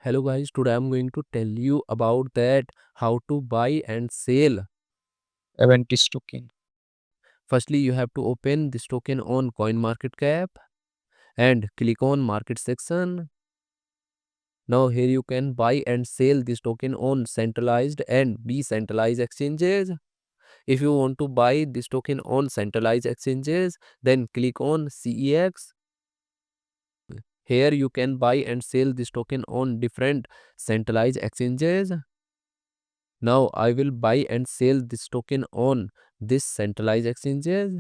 Hello guys, today I'm going to tell you about that how to buy and sell. Aventis token. Firstly, you have to open this token on CoinMarketCap and click on market section. Now here you can buy and sell this token on centralized and decentralized exchanges. If you want to buy this token on centralized exchanges, then click on CEX. Here you can buy and sell this token on different centralized exchanges. Now I will buy and sell this token on this centralized exchanges.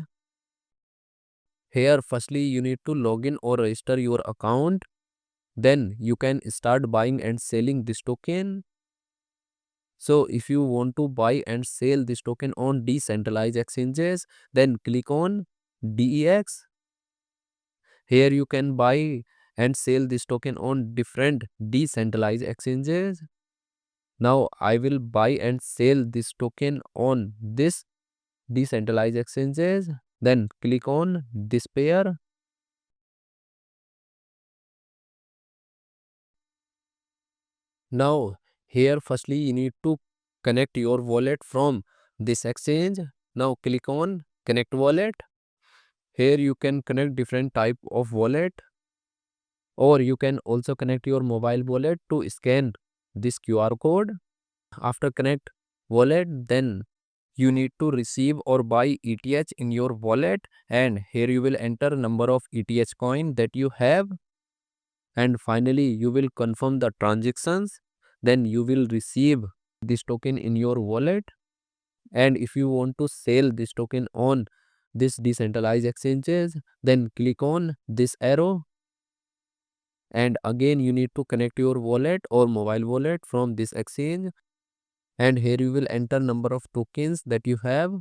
Here firstly you need to log in or register your account. Then you can start buying and selling this token. So if you want to buy and sell this token on decentralized exchanges, then click on DEX. Here you can buy and sell this token on different decentralized exchanges. Now I will buy and sell this token on this decentralized exchanges. Then click on this pair. Now here firstly you need to connect your wallet from this exchange. Now click on connect wallet. Here you can connect different type of wallet, or you can also connect your mobile wallet to scan this QR code. After connect wallet, then you need to receive or buy ETH in your wallet, and here you will enter number of ETH coin that you have, and finally you will confirm the transactions. Then you will receive this token in your wallet. And if you want to sell this token on this decentralized exchanges, then click on this arrow, and again you need to connect your wallet or mobile wallet from this exchange, and here you will enter number of tokens that you have,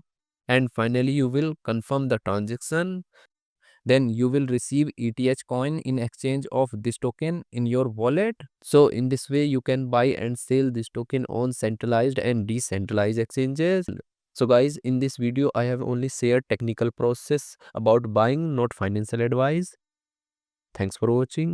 and finally you will confirm the transaction. Then you will receive ETH coin in exchange of this token in your wallet. So in this way you can buy and sell this token on centralized and decentralized exchanges. So guys, in this video I have only shared technical process about buying, not financial advice. Thanks for watching.